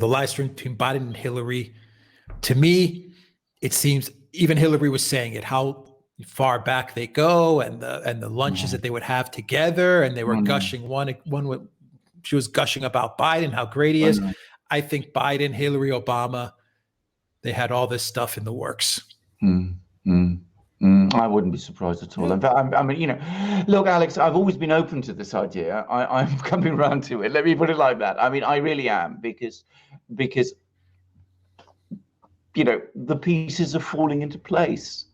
the live stream between Biden and Hillary, to me, it seems even Hillary was saying it, how far back they go and the lunches that they would have together. And they were gushing she was gushing about Biden, how great he is. I think Biden, Hillary, Obama, they had all this stuff in the works. I wouldn't be surprised at all. In fact, I mean, look, Alex, I've always been open to this idea. I'm coming around to it. Let me put it like that. I mean, I really am, because the pieces are falling into place.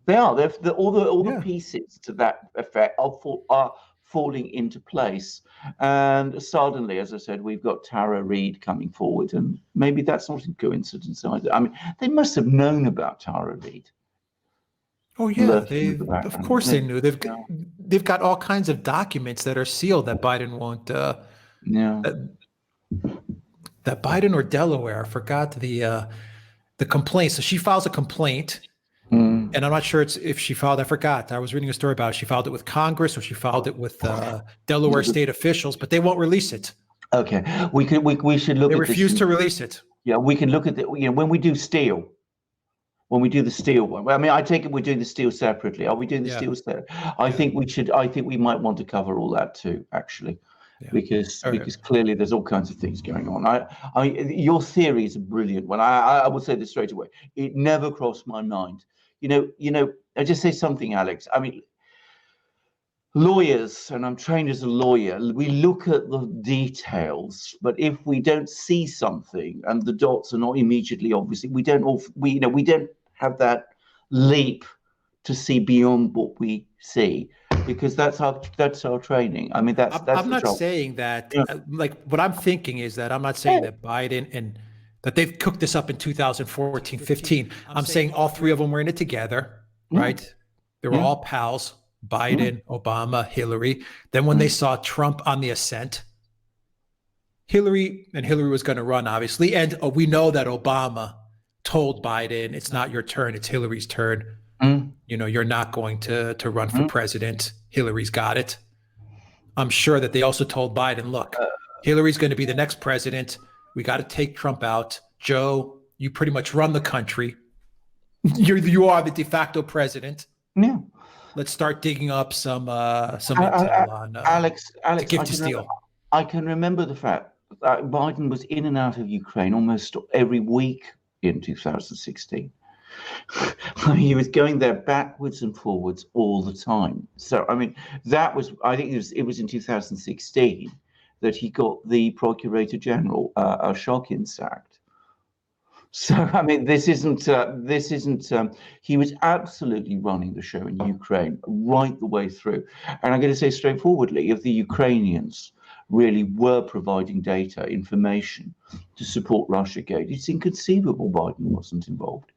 They are. All the pieces to that effect are falling into place. And suddenly, as I said, we've got Tara Reid coming forward, and maybe that's not a coincidence either. I mean, they must have known about Tara Reid. Oh yeah, of course they knew. They've got all kinds of documents that are sealed that Biden won't. That Biden or Delaware, I forgot the complaint. So she files a complaint. And I'm not sure if she filed. I forgot. I was reading a story about it. She filed it with Congress, or she filed it with Delaware state officials, but they won't release it. Okay, we should look. They at refuse to release it. Yeah, we can look at when we do steel. When we do the steel one, I mean, I take it we're doing the steel separately. Are we doing the steel separately? I think we should. I think we might want to cover all that too, actually, because clearly there's all kinds of things going on. Your theory is a brilliant one. I would say this straight away. It never crossed my mind. I just say something, Alex. I mean, lawyers, and I'm trained as a lawyer, we look at the details, but if we don't see something and the dots are not immediately obvious, we don't have that leap to see beyond what we see, because that's our training. I mean, that's I'm not saying that. Like, what I'm thinking is that I'm not saying that Biden and that they've cooked this up in 2014, 15. I'm saying all three of them were in it together, right? They were all pals. Biden, Obama, Hillary. Then when they saw Trump on the ascent, Hillary was going to run, obviously. And we know that Obama told Biden, it's not your turn, it's Hillary's turn. You're not going to run for president. Hillary's got it. I'm sure that they also told Biden, look, Hillary's going to be the next president. We got to take Trump out. Joe, you pretty much run the country. You are the de facto president. Yeah. Let's start digging up some intel on Alex, to give to Steele. I can remember the fact that Biden was in and out of Ukraine almost every week in 2016. He was going there backwards and forwards all the time. So, I mean, I think it was in 2016 that he got the Procurator General, Shokin, sacked. So, I mean, this isn't, he was absolutely running the show in Ukraine right the way through. And I'm going to say straightforwardly, if the Ukrainians really were providing data, information to support Russiagate, it's inconceivable Biden wasn't involved.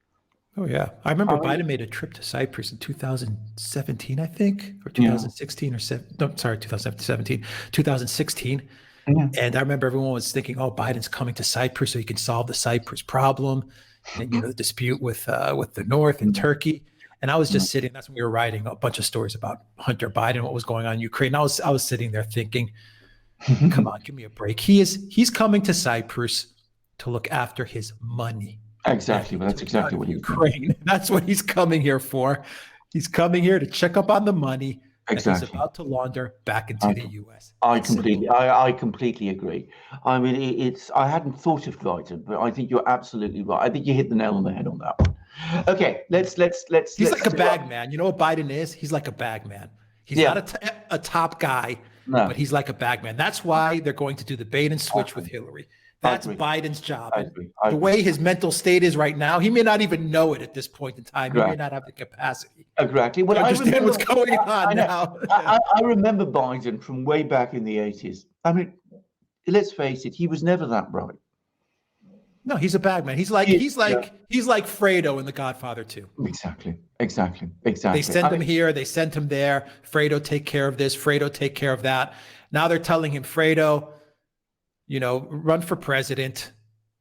Oh, yeah. I remember Biden made a trip to Cyprus in 2017, I think, or 2016 or 2017, 2016. And I remember everyone was thinking, oh, Biden's coming to Cyprus so he can solve the Cyprus problem and, the dispute with the North and Turkey. And I was just sitting, that's when we were writing a bunch of stories about Hunter Biden, what was going on in Ukraine. I was sitting there thinking, come on, give me a break. He's coming to Cyprus to look after his money. Exactly. Well, that's exactly what Ukraine. That's what he's coming here for. He's coming here to check up on the money. Exactly. He's about to launder back into the U.S. I completely agree. I mean, I hadn't thought of Biden, but I think you're absolutely right. I think you hit the nail on the head on that one. Okay, let's. He's like a bag man. You know what Biden is? He's like a bag man. He's not a top guy, but he's like a bag man. That's why they're going to do the bait and switch with Hillary. That's Biden's job. The way his mental state is right now, he may not even know it at this point in time. He may not have the capacity. Exactly. Well, I understand what's going on now. I remember Biden from way back in the 80s. I mean, let's face it, he was never that bright. No, he's a bagman. He's like Fredo in The Godfather 2. Exactly. They send him here, they send him there. Fredo, take care of this. Fredo, take care of that. Now they're telling him, Fredo, run for president.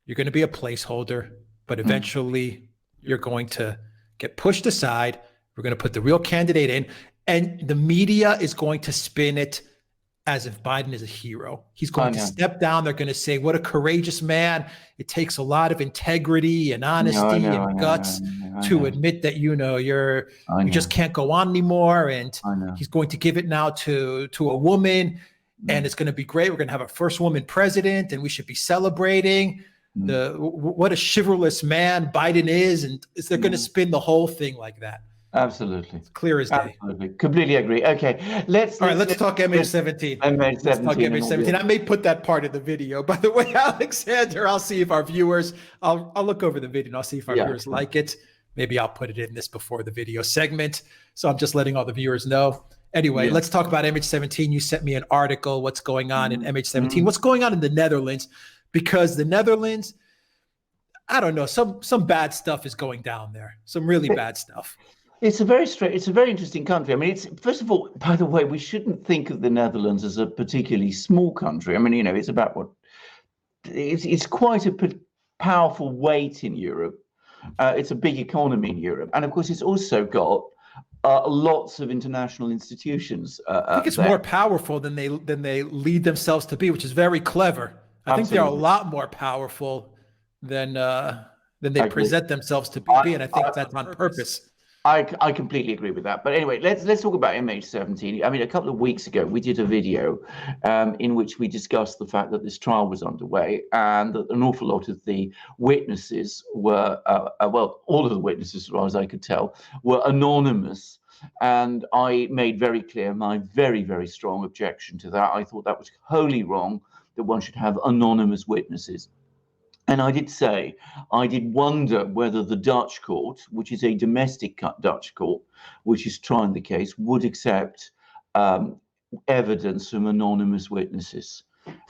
You're going to be a placeholder, but eventually you're going to get pushed aside. We're going to put the real candidate in, and the media is going to spin it as if Biden is a hero. He's I going to know. step down. They're going to say, what a courageous man. It takes a lot of integrity and No, honesty and guts to admit that, you just can't go on anymore. And I know. he's going to give it now to a woman, and it's going to be great. We're going to have a first woman president, and we should be celebrating what a chivalrous man Biden is. And they're going to spin the whole thing like that. Absolutely. It's clear as day. Absolutely. Completely agree. Okay. Let's talk MH17. MH17. Let's talk MH17. I may put that part of the video. By the way, Alexander, I'll see if our viewers, I'll look over the video and I'll see if our viewers like it. Maybe I'll put it in this before the video segment. So I'm just letting all the viewers know. Anyway, let's talk about MH17. You sent me an article, what's going on in MH17, what's going on in the Netherlands, because the Netherlands, I don't know, some bad stuff is going down there. Some really bad stuff. It's a very interesting country. I mean, it's, first of all, by the way, we shouldn't think of the Netherlands as a particularly small country. I mean, it's about it's quite a powerful weight in Europe. It's a big economy in Europe. And of course, it's also got lots of international institutions. I think it's more powerful than they lead themselves to be, which is very clever. I think they're a lot more powerful than they present themselves to be, and I think that's on purpose. I completely agree with that. But anyway, let's talk about MH17. I mean, a couple of weeks ago, we did a video in which we discussed the fact that this trial was underway and that an awful lot of the witnesses were, well, all of the witnesses, as far as I could tell, were anonymous. And I made very clear my very, very strong objection to that. I thought that was wholly wrong, that one should have anonymous witnesses. And I did say, I did wonder whether the Dutch court, which is a domestic Dutch court, which is trying the case, would accept evidence from anonymous witnesses.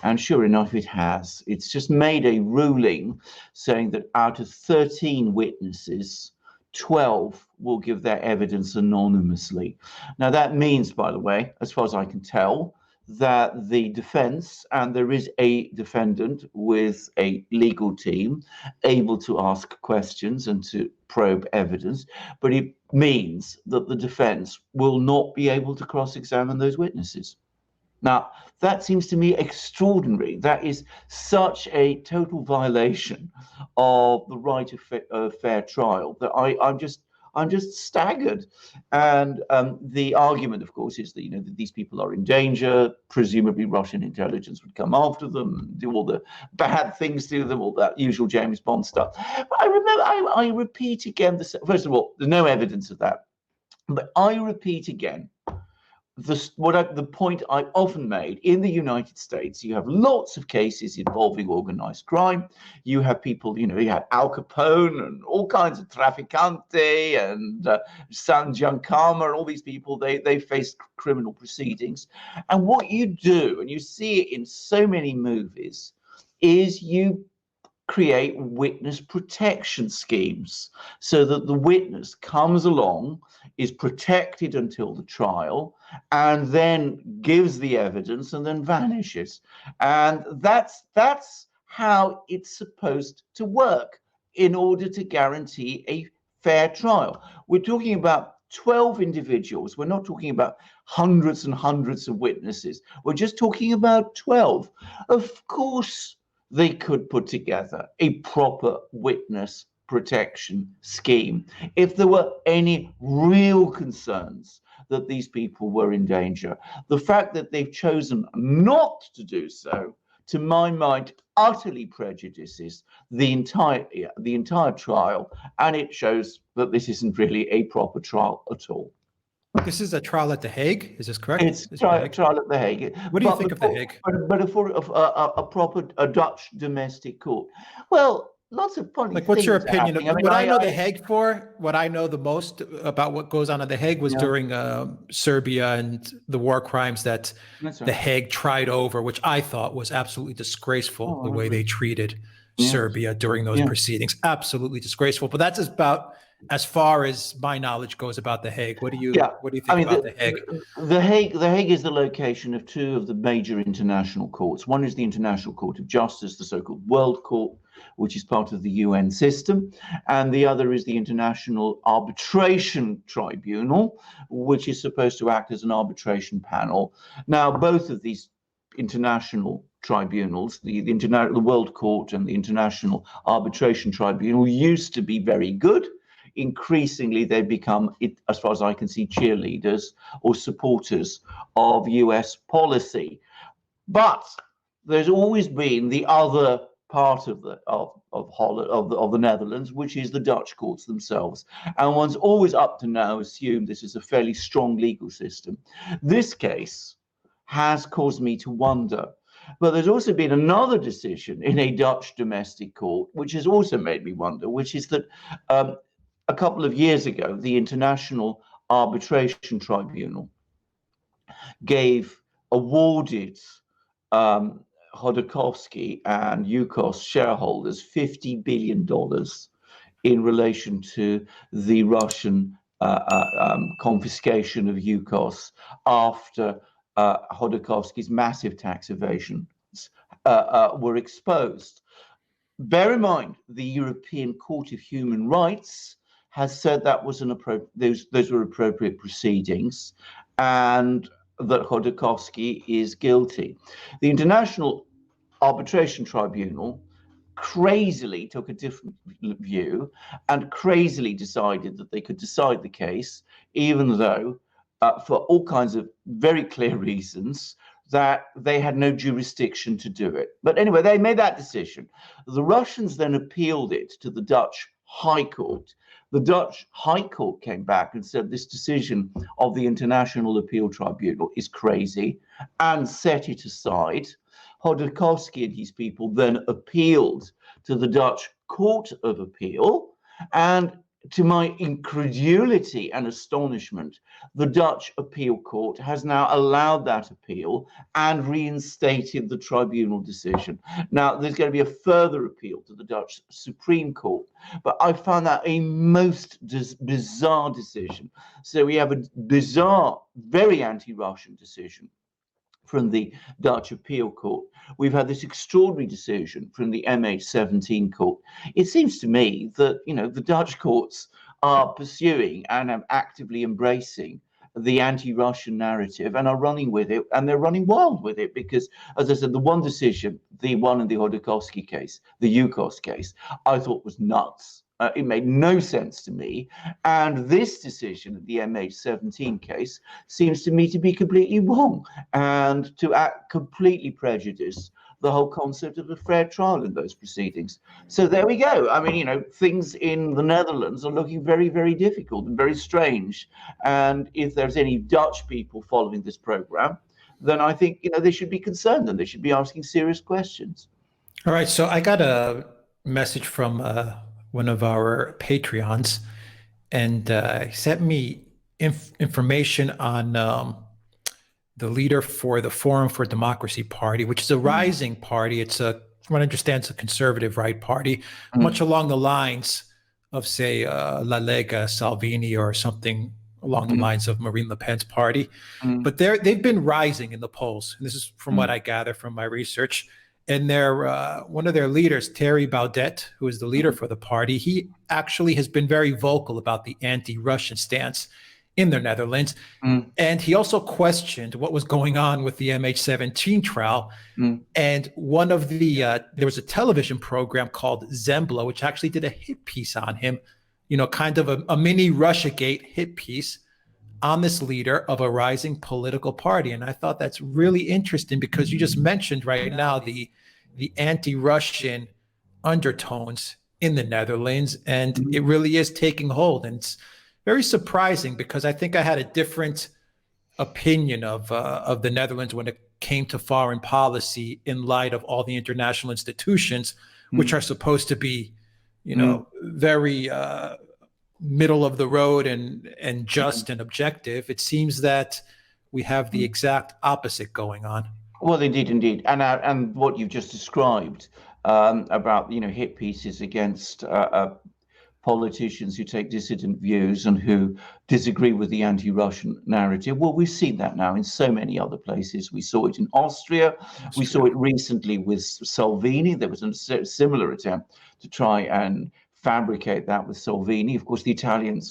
And sure enough, it has. It's just made a ruling saying that out of 13 witnesses, 12 will give their evidence anonymously. Now, that means, by the way, as far as I can tell, that the defense, and there is a defendant with a legal team able to ask questions and to probe evidence, but it means that the defense will not be able to cross-examine those witnesses. Now, that seems to me extraordinary. That is such a total violation of the right of fair trial that I'm just staggered. And the argument, of course, is that, that these people are in danger. Presumably Russian intelligence would come after them and do all the bad things to them, all that usual James Bond stuff. But I repeat again, first of all, there's no evidence of that. But I repeat again, the point I often made. In the United States, you have lots of cases involving organized crime. You have people, you had Al Capone and all kinds of trafficante and San Giancana, and all these people, they faced criminal proceedings. And what you do, and you see it in so many movies, is you create witness protection schemes so that the witness comes along, is protected until the trial, and then gives the evidence and then vanishes. And that's how it's supposed to work in order to guarantee a fair trial. We're talking about 12 individuals. We're not talking about hundreds and hundreds of witnesses. We're just talking about 12. Of course, they could put together a proper witness protection scheme if there were any real concerns that these people were in danger. The fact that they've chosen not to do so, to my mind, utterly prejudices the entire trial, and it shows that this isn't really a proper trial at all. This is a trial at The Hague. Is this correct? It's a trial at The Hague. What do you think of The Hague? But for a proper Dutch domestic court. Well, lots of funny things. What's your opinion? I mean, what I know The Hague for, what I know the most about what goes on at The Hague was during Serbia and the war crimes that The Hague tried over, which I thought was absolutely disgraceful, the way they treated Serbia during those proceedings. Absolutely disgraceful. But that's about as far as my knowledge goes about the Hague. What do you think about the Hague? The Hague is the location of two of the major international courts. One is the International Court of Justice, the so-called World Court, which is part of the UN system, and the other is the International Arbitration Tribunal, which is supposed to act as an arbitration panel. Now, both of these international tribunals, the World Court and the International Arbitration Tribunal, used to be very good. Increasingly, they've become, as far as I can see, cheerleaders or supporters of US policy. But there's always been the other part of the Netherlands, which is the Dutch courts themselves. And one's always up to now assumed this is a fairly strong legal system. This case has caused me to wonder. But there's also been another decision in a Dutch domestic court, which has also made me wonder, which is that a couple of years ago, the International Arbitration Tribunal awarded Chodorkovsky and UKOS shareholders $50 billion in relation to the Russian confiscation of UKOS after Chodorkovsky's massive tax evasions were exposed. Bear in mind, the European Court of Human Rights has said that was those were appropriate proceedings, and that Chodorkovsky is guilty. The International Arbitration Tribunal crazily took a different view and crazily decided that they could decide the case, even though, for all kinds of very clear reasons, that they had no jurisdiction to do it. But anyway, they made that decision. The Russians then appealed it to the Dutch High Court. The Dutch High Court came back and said this decision of the International Appeal Tribunal is crazy and set it aside. Chodorkovsky and his people then appealed to the Dutch Court of Appeal, and to my incredulity and astonishment, the Dutch Appeal Court has now allowed that appeal and reinstated the tribunal decision. Now, there's going to be a further appeal to the Dutch Supreme Court, but I found that a most bizarre decision. So we have a bizarre, very anti-Russian decision from the Dutch Appeal Court. We've had this extraordinary decision from the MH17 court. It seems to me that, the Dutch courts are pursuing and are actively embracing the anti-Russian narrative and are running with it, and they're running wild with it because, as I said, the one decision, the one in the Chodorkovsky case, the UKOS case, I thought was nuts. It made no sense to me. And this decision, the MH17 case, seems to me to be completely wrong and to act completely prejudice the whole concept of a fair trial in those proceedings. So there we go. I mean, things in the Netherlands are looking very, very difficult and very strange. And if there's any Dutch people following this program, then I think, they should be concerned and they should be asking serious questions. All right. So I got a message from one of our Patreons, and he sent me information on the leader for the Forum for Democracy Party, which is a rising party. It's from what I understand, it's a conservative right party, much along the lines of, say, La Lega, Salvini, or something along the lines of Marine Le Pen's party. But they've been rising in the polls. And this is from what I gather from my research. And one of their leaders, Thierry Baudet, who is the leader for the party, he actually has been very vocal about the anti-Russian stance in the Netherlands. And he also questioned what was going on with the MH17 trial. And one of there was a television program called Zembla, which actually did a hit piece on him, kind of a mini Russiagate hit piece on this leader of a rising political party. And I thought that's really interesting because you just mentioned right now the anti-Russian undertones in the Netherlands, and it really is taking hold. And it's very surprising because I think I had a different opinion of the Netherlands when it came to foreign policy in light of all the international institutions, which are supposed to be, very middle of the road and just and objective. It seems that we have the exact opposite going on. Well, indeed. And what you've just described about, hit pieces against politicians who take dissident views and who disagree with the anti-Russian narrative. Well, we've seen that now in so many other places. We saw it in Austria. We saw it recently with Salvini. There was a similar attempt to try and fabricate that with Salvini. Of course, the Italian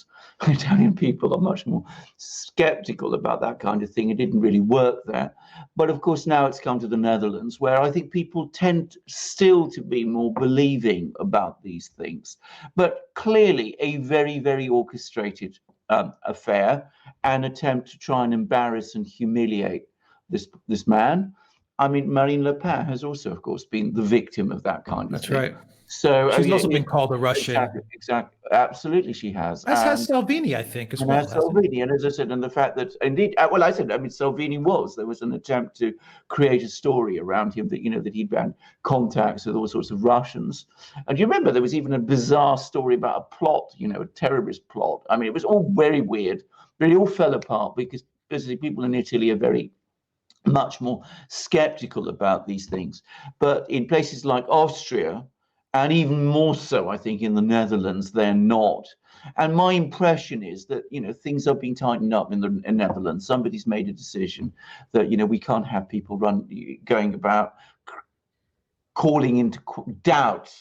people are much more skeptical about that kind of thing. It didn't really work there. But of course, now it's come to the Netherlands, where I think people tend still to be more believing about these things. But clearly a very, very orchestrated affair, an attempt to try and embarrass and humiliate this man. I mean, Marine Le Pen has also, of course, been the victim of that kind of thing. Right. So she's also been called a Russian. Exactly. Absolutely, she has. As has Salvini, I think, as and well. As Salvini, and as I said, and the fact that indeed, well, I said, I mean, Salvini there was an attempt to create a story around him that, you know, that he'd had contacts with all sorts of Russians. And you remember there was even a bizarre story about a plot, you know, a terrorist plot. I mean, it was all very weird, but it all fell apart because basically people in Italy are very much more skeptical about these things. But in places like Austria, and even more so, I think, in the Netherlands, they're not. And my impression is that, you know, things are being tightened up in the Netherlands. Somebody's made a decision that, you know, we can't have people going about calling into doubt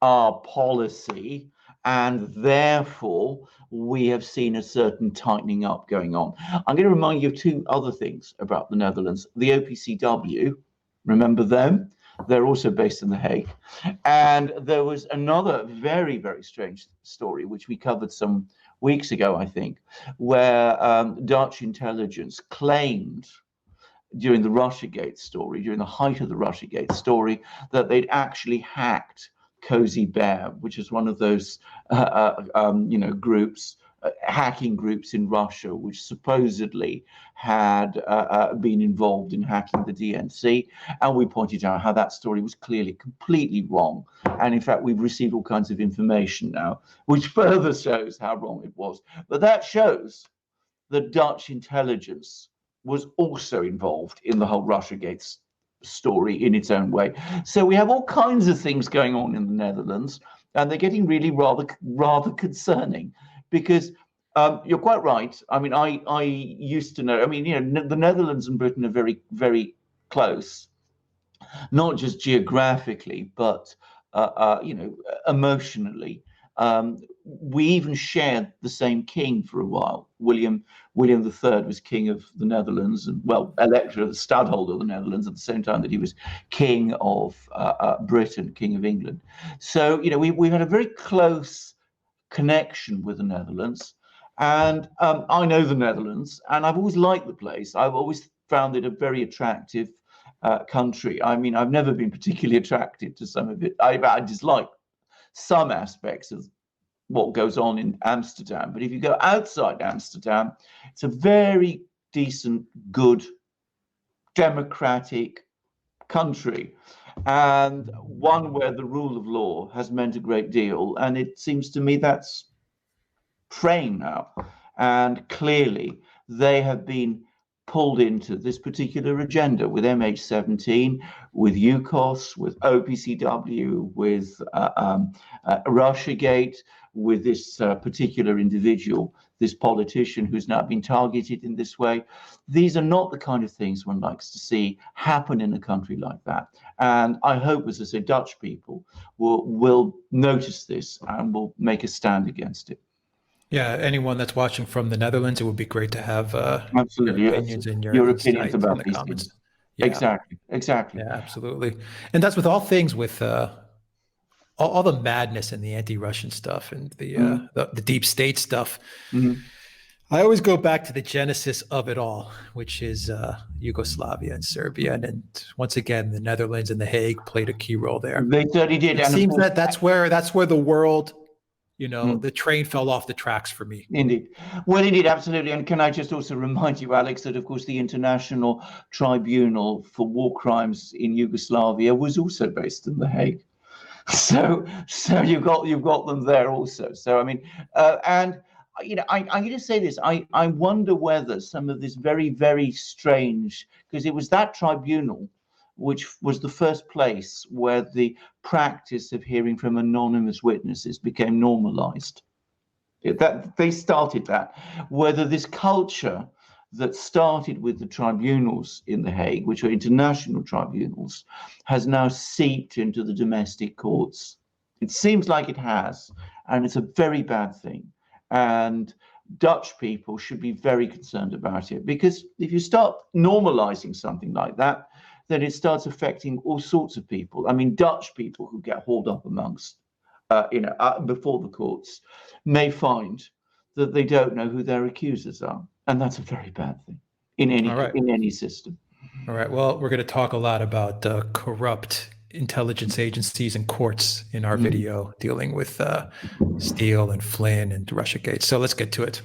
our policy. And therefore, we have seen a certain tightening up going on. I'm going to remind you of two other things about the Netherlands. The OPCW, remember them? They're also based in The Hague. And there was another very, very strange story, which we covered some weeks ago, I think, where Dutch intelligence claimed during the Russiagate story, during the height of the Russiagate story, that they'd actually hacked Cozy Bear, which is one of those, groups, hacking groups in Russia, which supposedly had been involved in hacking the DNC. And we pointed out how that story was clearly completely wrong. And in fact, we've received all kinds of information now, which further shows how wrong it was. But that shows that Dutch intelligence was also involved in the whole Russiagate story in its own way. So we have all kinds of things going on in the Netherlands, and they're getting really rather concerning. Because you're quite right. I mean, I used to know. I mean, you know, the Netherlands and Britain are very, very close, not just geographically, but emotionally. We even shared the same king for a while. William III was king of the Netherlands, and elector of the stadtholder of the Netherlands at the same time that he was king of Britain, king of England. So, you know, we had a very close connection with the Netherlands, and I know the Netherlands, and I've always liked the place. I've always found it a very attractive country. I mean, I've never been particularly attracted to some of it. I dislike some aspects of what goes on in Amsterdam, but if you go outside Amsterdam, it's a very decent, good, democratic country, and one where the rule of law has meant a great deal. And it seems to me that's fraying now. And clearly they have been pulled into this particular agenda with MH17, with UCOS, with OPCW, with Russiagate, with this particular individual, this politician who's now been targeted in this way. These are not the kind of things one likes to see happen in a country like that. And I hope, as I say, Dutch people will notice this and will make a stand against it. Yeah, anyone that's watching from the Netherlands, it would be great to have absolutely your opinions and your opinions about the these comments. things. Yeah. Exactly. Yeah, absolutely. And that's with all things, with all the madness and the anti-Russian stuff and the deep state stuff. Mm-hmm. I always go back to the genesis of it all, which is Yugoslavia and Serbia. And once again, the Netherlands and The Hague played a key role there. They certainly did. It seems that that's where the world, you know, the train fell off the tracks for me. Indeed. Well, indeed, absolutely. And can I just also remind you, Alex, that of course the International Tribunal for War Crimes in Yugoslavia was also based in The Hague. So you've got them there also. So I mean, and you know, I'm going to say this. I wonder whether some of this very, very strange, because it was that tribunal which was the first place where the practice of hearing from anonymous witnesses became normalized. That they started that. Whether this culture that started with the tribunals in The Hague, which are international tribunals, has now seeped into the domestic courts. It seems like it has, and it's a very bad thing. And Dutch people should be very concerned about it, because if you start normalizing something like that, then it starts affecting all sorts of people. I mean, Dutch people who get hauled up amongst, before the courts, may find that they don't know who their accusers are, and that's a very bad thing in any system. All right. Well, we're going to talk a lot about corrupt intelligence agencies and courts in our video dealing with Steele and Flynn and Russiagate. So let's get to it.